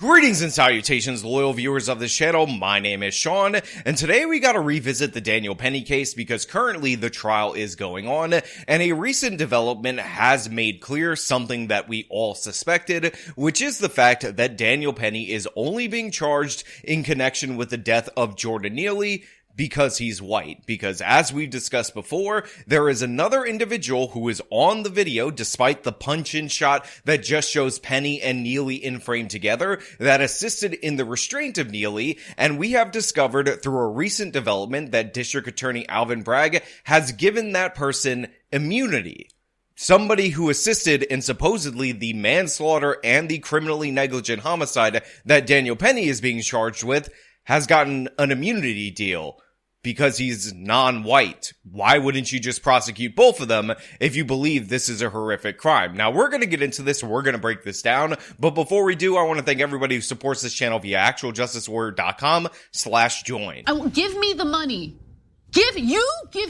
Greetings and salutations, loyal viewers of this channel. My name is Sean, and today we gotta revisit the Daniel Penny case because currently the trial is going on, and a recent development has made clear something that we all suspected, which is the fact that Daniel Penny is only being charged in connection with the death of Jordan Neely because he's white. Because as we've discussed before, there is another individual who is on the video, despite the punch-in shot that just shows Penny and Neely in frame together, that assisted in the restraint of Neely, and we have discovered through a recent development that District Attorney Alvin Bragg has given that person immunity. Somebody who assisted in supposedly the manslaughter and the criminally negligent homicide that Daniel Penny is being charged with has gotten an immunity deal because he's non-white. Why wouldn't you just prosecute both of them if you believe this is a horrific crime? Now, we're going to get into this, we're going to break this down, but before we do, I want to thank everybody who supports this channel via actualjusticewarrior.com/join. Give me the money. Give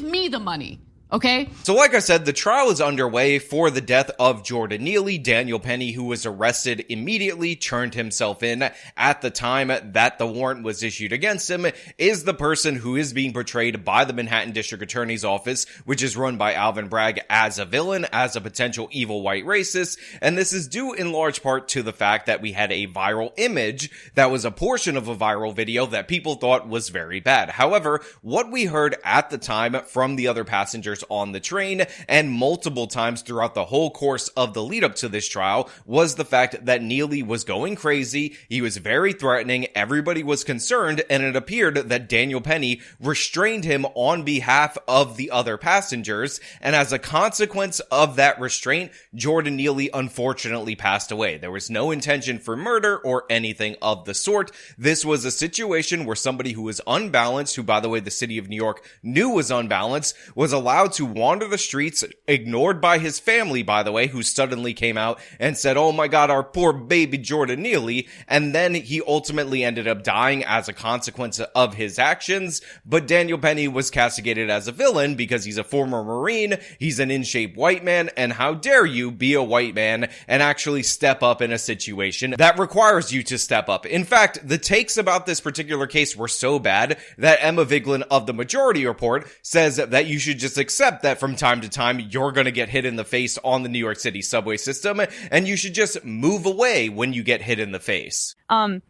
me the money. Okay. So like I said, the trial is underway for the death of Jordan Neely. Daniel Penny, who was arrested immediately, turned himself in at the time that the warrant was issued against him, is the person who is being portrayed by the Manhattan District Attorney's Office, which is run by Alvin Bragg, as a villain, as a potential evil white racist. And this is due in large part to the fact that we had a viral image that was a portion of a viral video that people thought was very bad. However, what we heard at the time from the other passengers on the train and multiple times throughout the whole course of the lead up to this trial was the fact that Neely was going crazy, he was very threatening, everybody was concerned, and it appeared that Daniel Penny restrained him on behalf of the other passengers, and as a consequence of that restraint, Jordan Neely unfortunately passed away. There was no intention for murder or anything of the sort. This was a situation where somebody who was unbalanced, who by the way the city of New York knew was unbalanced, was allowed to wander the streets, ignored by his family, by the way, who suddenly came out and said, "Oh my God, our poor baby Jordan Neely," and then he ultimately ended up dying as a consequence of his actions. But Daniel Penny was castigated as a villain because he's a former Marine, he's an in-shape white man, and how dare you be a white man and actually step up in a situation that requires you to step up. In fact, the takes about this particular case were so bad that Emma Vigeland of the Majority Report says that you should just accept that from time to time you're going to get hit in the face on the New York City subway system, and you should just move away when you get hit in the face. I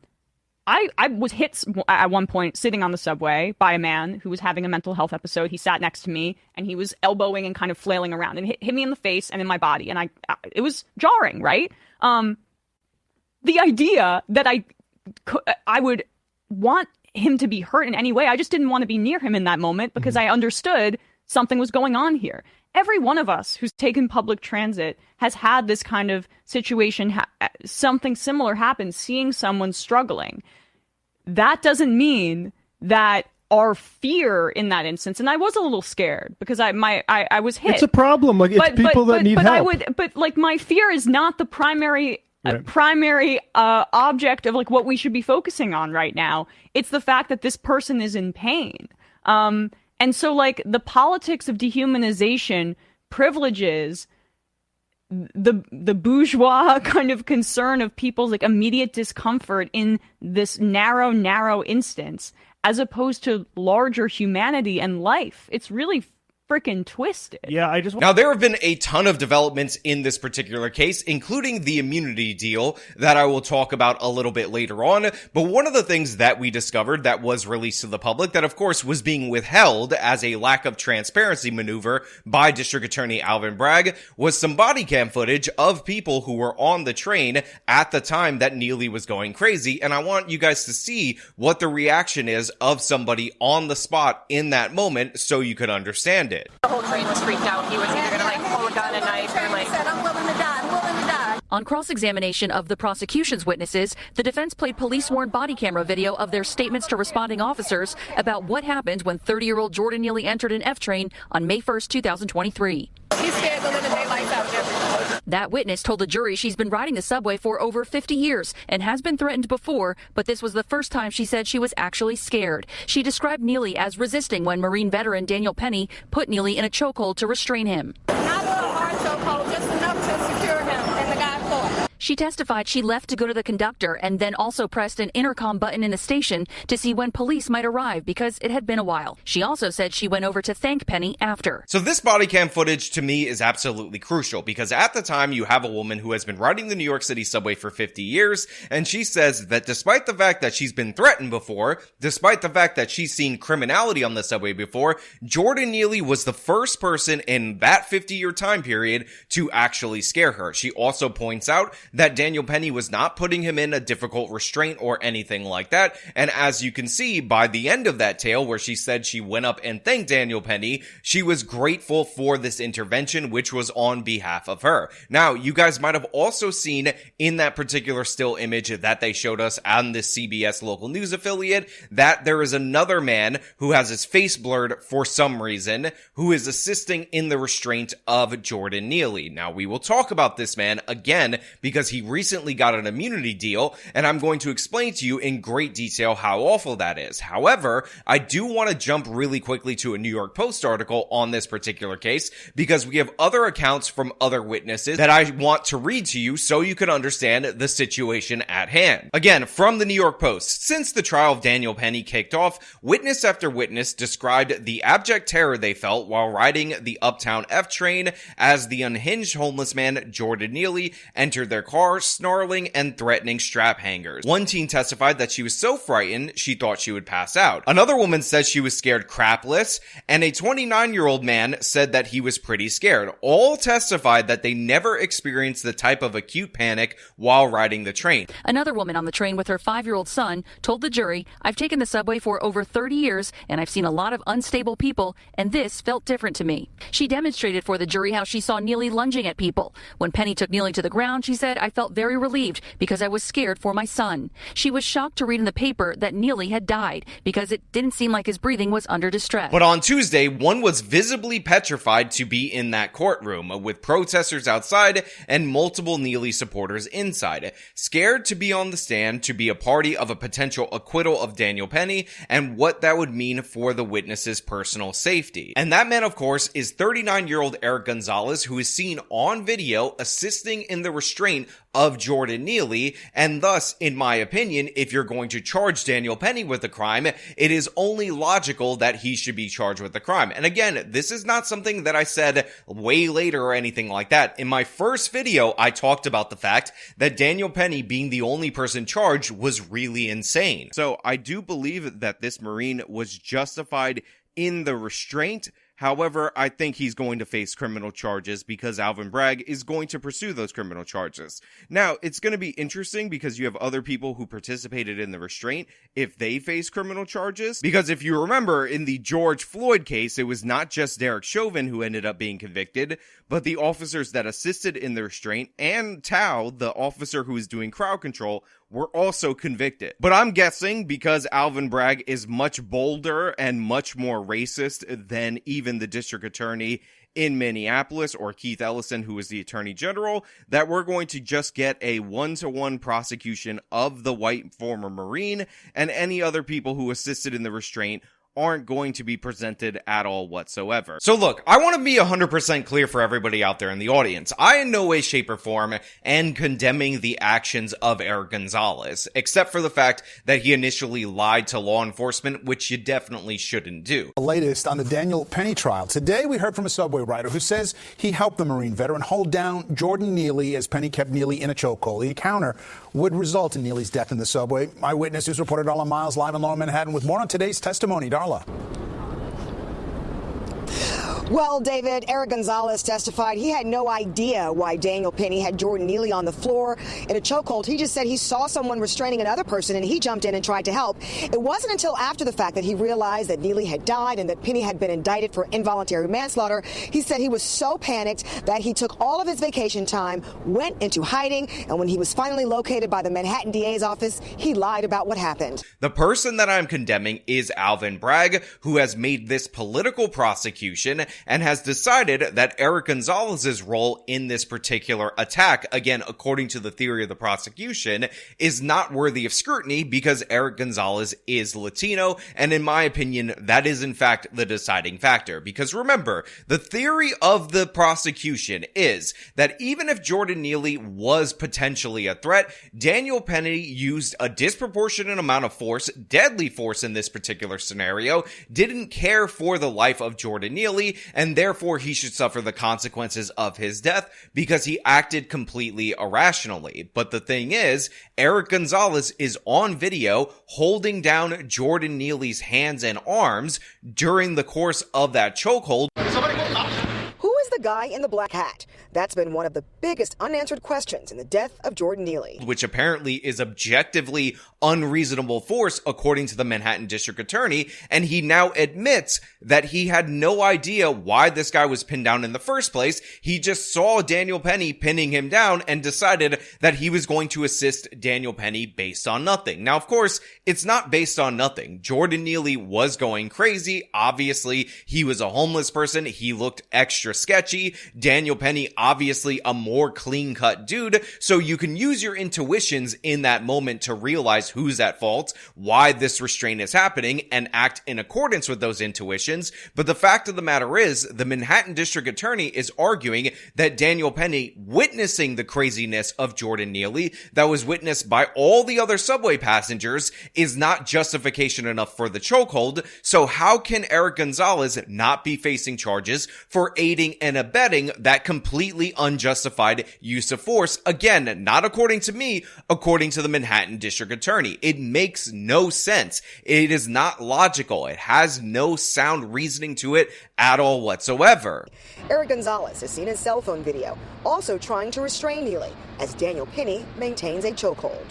was hit at one point sitting on the subway by a man who was having a mental health episode. He sat next to me and he was elbowing and kind of flailing around and hit me in the face and in my body, and it was jarring, right? The idea that I would want him to be hurt in any way, I just didn't want to be near him in that moment because I understood something was going on here. Every one of us who's taken public transit has had this kind of situation, something similar happen, seeing someone struggling. That doesn't mean that our fear in that instance, and I was a little scared because I was hit. It's a problem. Like, it's people that need help. But my fear is not the primary object of like what we should be focusing on right now. It's the fact that this person is in pain. And so, like, the politics of dehumanization privileges the bourgeois kind of concern of people's, like, immediate discomfort in this narrow instance, as opposed to larger humanity and life. It's really freaking twisted. Yeah, Now, there have been a ton of developments in this particular case, including the immunity deal that I will talk about a little bit later on. But one of the things that we discovered that was released to the public that, of course, was being withheld as a lack of transparency maneuver by District Attorney Alvin Bragg was some body cam footage of people who were on the train at the time that Neely was going crazy. And I want you guys to see what the reaction is of somebody on the spot in that moment so you could understand it. The whole train was freaked out. He was either going to pull a gun, a knife, or said, "I'm willing to die, I'm willing to die." On cross-examination of the prosecution's witnesses, the defense played police-sworn body camera video of their statements to responding officers about what happened when 30-year-old Jordan Neely entered an F train on May 1st, 2023. He scared the living daylights out of him. That witness told the jury she's been riding the subway for over 50 years and has been threatened before, but this was the first time she said she was actually scared. She described Neely as resisting when Marine veteran Daniel Penny put Neely in a chokehold to restrain him. Not a hard chokehold, just enough to secure him in the guy's floor. She testified she left to go to the conductor and then also pressed an intercom button in the station to see when police might arrive because it had been a while. She also said she went over to thank Penny after. So this body cam footage to me is absolutely crucial because at the time you have a woman who has been riding the New York City subway for 50 years, and she says that despite the fact that she's been threatened before, despite the fact that she's seen criminality on the subway before, Jordan Neely was the first person in that 50-year time period to actually scare her. She also points out that Daniel Penny was not putting him in a difficult restraint or anything like that, and as you can see by the end of that tale where she said she went up and thanked Daniel Penny, she was grateful for this intervention, which was on behalf of her. Now, you guys might have also seen in that particular still image that they showed us on this CBS local news affiliate that there is another man who has his face blurred for some reason who is assisting in the restraint of Jordan Neely. Now, we will talk about this man again because he recently got an immunity deal, and I'm going to explain to you in great detail how awful that is. However, I do want to jump really quickly to a New York Post article on this particular case because we have other accounts from other witnesses that I want to read to you so you can understand the situation at hand. Again, from the New York Post, since the trial of Daniel Penny kicked off, witness after witness described the abject terror they felt while riding the Uptown F train as the unhinged homeless man Jordan Neely entered their car, snarling and threatening strap hangers. One teen testified that she was so frightened she thought she would pass out. Another woman says she was scared crapless, and a 29-year-old man said that he was pretty scared. All testified that they never experienced the type of acute panic while riding the train. Another woman on the train with her 5-year-old son told the jury, "I've taken the subway for over 30 years and I've seen a lot of unstable people, and this felt different to me." She demonstrated for the jury how she saw Neely lunging at people. When Penny took Neely to the ground, she said, "I felt very relieved because I was scared for my son." She was shocked to read in the paper that Neely had died because it didn't seem like his breathing was under distress. But on Tuesday, one was visibly petrified to be in that courtroom, with protesters outside and multiple Neely supporters inside, scared to be on the stand to be a party of a potential acquittal of Daniel Penny and what that would mean for the witness's personal safety. And that man, of course, is 39-year-old Eric Gonzalez, who is seen on video assisting in the restraint of Jordan Neely, and thus, in my opinion, if you're going to charge Daniel Penny with a crime, it is only logical that he should be charged with the crime. And again, this is not something that I said way later or anything like that. In my first video, I talked about the fact that Daniel Penny being the only person charged was really insane. So I do believe that this Marine was justified in the restraint. However, I think he's going to face criminal charges because Alvin Bragg is going to pursue those criminal charges. Now, it's going to be interesting because you have other people who participated in the restraint if they face criminal charges. Because if you remember, in the George Floyd case, it was not just Derek Chauvin who ended up being convicted, but the officers that assisted in the restraint and Tao, the officer who was doing crowd control, were also convicted. But I'm guessing because Alvin Bragg is much bolder and much more racist than even the district attorney in Minneapolis or Keith Ellison, who is the attorney general, that we're going to just get a one-to-one prosecution of the white former Marine, and any other people who assisted in the restraint aren't going to be presented at all whatsoever. So look, I want to be 100% clear for everybody out there in the audience. I in no way, shape, or form am condemning the actions of Eric Gonzalez, except for the fact that he initially lied to law enforcement, which you definitely shouldn't do. The latest on the Daniel Penny trial. Today we heard from a subway rider who says he helped the Marine veteran hold down Jordan Neely as Penny kept Neely in a chokehold. The encounter would result in Neely's death in the subway. Eyewitness News reporter Darla Miles live in Lower Manhattan with more on today's testimony. Darla. Well, David, Eric Gonzalez testified he had no idea why Daniel Penny had Jordan Neely on the floor in a chokehold. He just said he saw someone restraining another person and he jumped in and tried to help. It wasn't until after the fact that he realized that Neely had died and that Penny had been indicted for involuntary manslaughter. He said he was so panicked that he took all of his vacation time, went into hiding, and when he was finally located by the Manhattan DA's office, he lied about what happened. The person that I'm condemning is Alvin Bragg, who has made this political prosecution and has decided that Eric Gonzalez's role in this particular attack, again, according to the theory of the prosecution, is not worthy of scrutiny because Eric Gonzalez is Latino, and in my opinion, that is in fact the deciding factor. Because remember, the theory of the prosecution is that even if Jordan Neely was potentially a threat, Daniel Penny used a disproportionate amount of force, deadly force in this particular scenario, didn't care for the life of Jordan Neely, and therefore he should suffer the consequences of his death because he acted completely irrationally. But the thing is, Eric Gonzalez is on video holding down Jordan Neely's hands and arms during the course of that chokehold. Who is the guy in the black hat? That's been one of the biggest unanswered questions in the death of Jordan Neely. Which apparently is objectively unreasonable force, according to the Manhattan District Attorney, and he now admits that he had no idea why this guy was pinned down in the first place. He just saw Daniel Penny pinning him down and decided that he was going to assist Daniel Penny based on nothing. Now, of course, it's not based on nothing. Jordan Neely was going crazy. Obviously, he was a homeless person. He looked extra sketchy. Daniel Penny, obviously a more clean-cut dude, so you can use your intuitions in that moment to realize who's at fault, why this restraint is happening, and act in accordance with those intuitions. But the fact of the matter is, the Manhattan District Attorney is arguing that Daniel Penny witnessing the craziness of Jordan Neely that was witnessed by all the other subway passengers is not justification enough for the chokehold. So how can Eric Gonzalez not be facing charges for aiding and abetting that completely unjustified use of force? Again, not according to me, according to the Manhattan District Attorney. It makes no sense. It is not logical. It has no sound reasoning to it at all whatsoever. Eric Gonzalez is seen in cell phone video, also trying to restrain Neely, as Daniel Penny maintains a chokehold.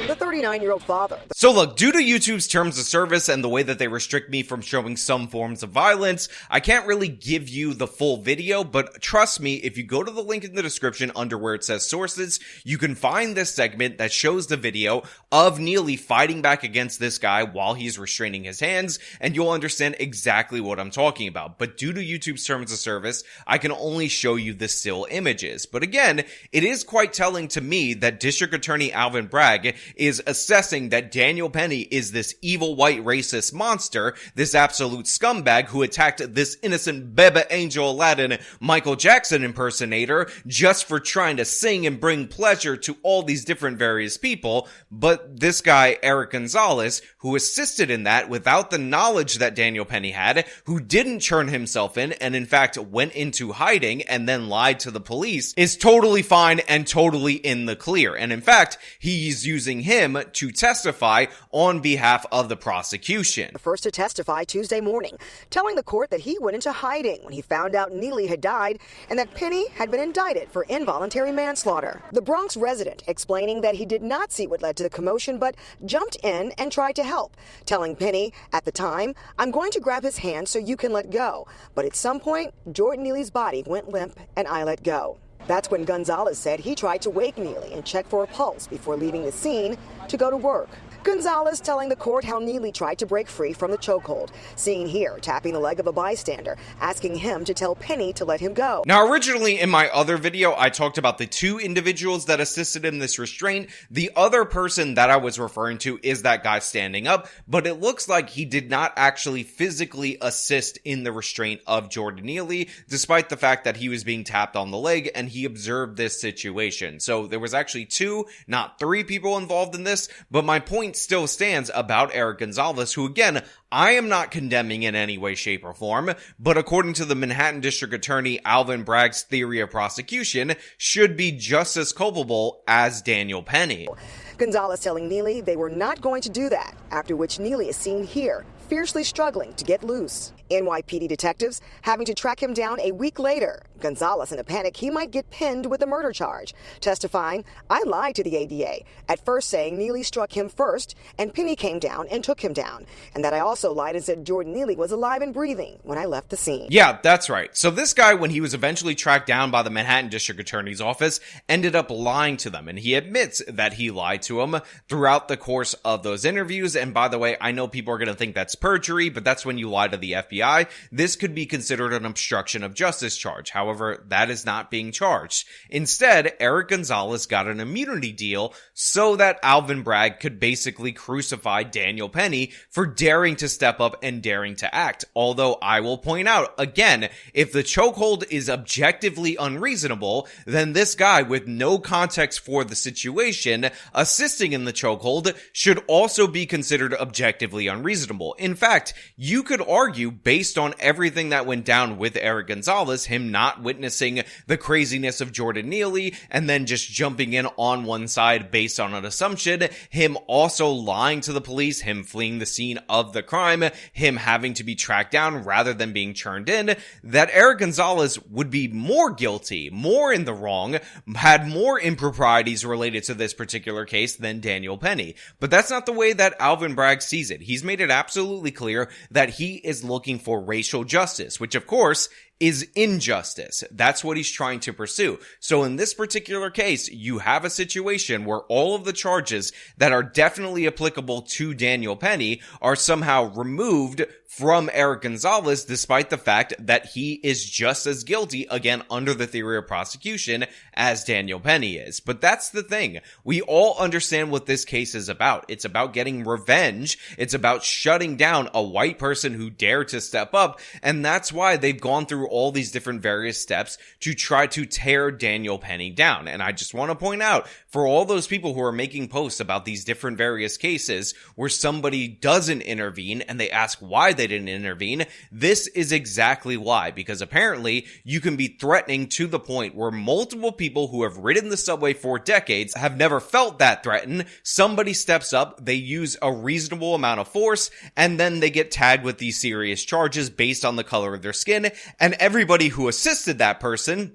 The 39-year-old father. So look, due to YouTube's terms of service and the way that they restrict me from showing some forms of violence, I can't really give you the full video, but trust me, if you go to the link in the description under where it says sources, you can find this segment that shows the video of Neely fighting back against this guy while he's restraining his hands, and you'll understand exactly what I'm talking about. But due to YouTube's terms of service, I can only show you the still images. But again, it is quite telling to me that District Attorney Alvin Bragg is assessing that Daniel Penny is this evil white racist monster, this absolute scumbag who attacked this innocent Bebe Angel Aladdin Michael Jackson impersonator just for trying to sing and bring pleasure to all these different various people. But this guy, Eric Gonzalez, who assisted in that without the knowledge that Daniel Penny had, who didn't turn himself in and in fact went into hiding and then lied to the police, is totally fine and totally in the clear. And in fact, he's using him to testify on behalf of the prosecution. The first to testify Tuesday morning, telling the court that he went into hiding when he found out Neely had died and that Penny had been indicted for involuntary manslaughter. The Bronx resident explaining that he did not see what led to the commotion but jumped in and tried to help, telling Penny at the time, "I'm going to grab his hand so you can let go. But at some point, Jordan Neely's body went limp and I let go." That's when Gonzalez said he tried to wake Neely and check for a pulse before leaving the scene to go to work. Gonzalez telling the court how Neely tried to break free from the chokehold, seen here tapping the leg of a bystander, asking him to tell Penny to let him go. Now, originally in my other video, I talked about the two individuals that assisted in this restraint. The other person that I was referring to is that guy standing up, but it looks like he did not actually physically assist in the restraint of Jordan Neely, despite the fact that he was being tapped on the leg and he observed this situation. So there was actually two, not three people involved in this, but my point still stands about Eric Gonzalez, who again, I am not condemning in any way, shape, or form, but according to the Manhattan District Attorney Alvin Bragg's theory of prosecution, should be just as culpable as Daniel Penny. Gonzalez telling Neely they were not going to do that, after which Neely is seen here, fiercely struggling to get loose. NYPD detectives having to track him down a week later. Gonzalez in a panic he might get pinned with a murder charge, testifying, "I lied to the ADA, at first saying Neely struck him first and Penny came down and took him down, and that I also lied and said Jordan Neely was alive and breathing when I left the scene." Yeah, that's right. So this guy, when he was eventually tracked down by the Manhattan District Attorney's office, ended up lying to them, and he admits that he lied to him throughout the course of those interviews. And by the way, I know people are going to think that's perjury, but that's when you lie to the FBI. This could be considered an obstruction of justice charge. However, that is not being charged. Instead, Eric Gonzalez got an immunity deal so that Alvin Bragg could basically crucify Daniel Penny for daring to step up and daring to act. Although I will point out, again, if the chokehold is objectively unreasonable, then this guy with no context for the situation assisting in the chokehold should also be considered objectively unreasonable. In fact, you could argue, based on everything that went down with Eric Gonzalez, him not witnessing the craziness of Jordan Neely and then just jumping in on one side based on an assumption, him also lying to the police, him fleeing the scene of the crime, him having to be tracked down rather than being turned in, that Eric Gonzalez would be more guilty, more in the wrong, had more improprieties related to this particular case than Daniel Penny. But that's not the way that Alvin Bragg sees it. He's made it absolutely clear that he is looking for racial justice, which of course is injustice. That's what he's trying to pursue. So in this particular case, you have a situation where all of the charges that are definitely applicable to Daniel Penny are somehow removed from Eric Gonzalez, despite the fact that he is just as guilty, again, under the theory of prosecution, as Daniel Penny is. But that's the thing. We all understand what this case is about. It's about getting revenge. It's about shutting down a white person who dared to step up. And that's why they've gone through all these different various steps to try to tear Daniel Penny down. And I just want to point out, for all those people who are making posts about these different various cases where somebody doesn't intervene and they ask why they didn't intervene, this is exactly why. Because apparently you can be threatening to the point where multiple people who have ridden the subway for decades have never felt that threatened. Somebody steps up, they use a reasonable amount of force, and then they get tagged with these serious charges based on the color of their skin, and everybody who assisted that person,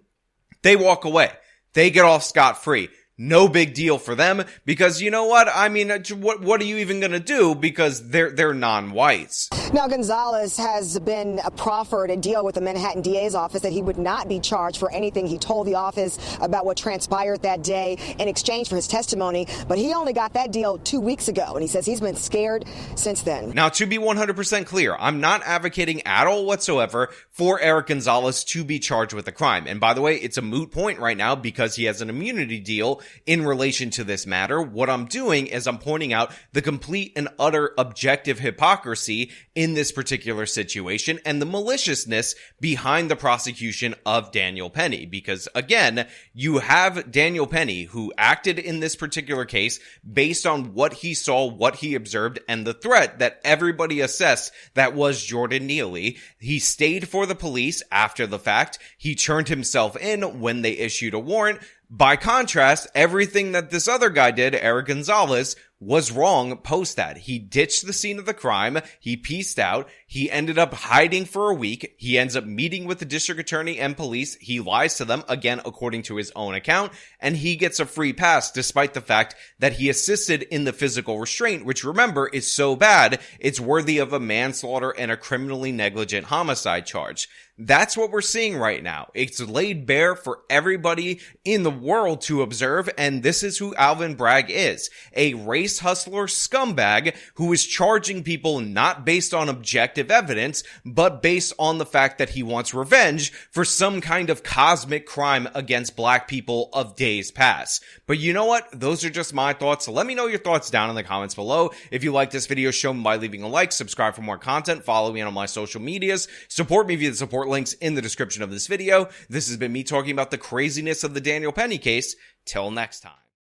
they walk away. They get off scot-free. No big deal for them, because you know what? I mean, what are you even going to do? Because they're non-whites. Now, Gonzalez has been proffered a deal with the Manhattan DA's office that he would not be charged for anything. He told the office about what transpired that day in exchange for his testimony, but he only got that deal 2 weeks ago, and he says he's been scared since then. Now, to be 100% clear, I'm not advocating at all whatsoever for Eric Gonzalez to be charged with a crime. And by the way, it's a moot point right now because he has an immunity deal in relation to this matter. What I'm doing is I'm pointing out the complete and utter objective hypocrisy in this particular situation and the maliciousness behind the prosecution of Daniel Penny. Because again, you have Daniel Penny who acted in this particular case based on what he saw, what he observed, and the threat that everybody assessed that was Jordan Neely. He stayed for the police after the fact. He turned himself in when they issued a warrant. By contrast, everything that this other guy did, Eric Gonzalez, was wrong post that. He ditched the scene of the crime. He pieced out. He ended up hiding for a week. He ends up meeting with the district attorney and police. He lies to them, again, according to his own account, and he gets a free pass despite the fact that he assisted in the physical restraint, which, remember, is so bad, it's worthy of a manslaughter and a criminally negligent homicide charge. That's what we're seeing right now. It's laid bare for everybody in the world to observe, and this is who Alvin Bragg is. A race hustler scumbag who is charging people not based on objective evidence, but based on the fact that he wants revenge for some kind of cosmic crime against black people of days past. But you know what? Those are just my thoughts. So let me know your thoughts down in the comments below. If you like this video, show me by leaving a like, subscribe for more content, follow me on my social medias, support me via the support links in the description of this video. This has been me talking about the craziness of the Daniel Penny case. Till next time.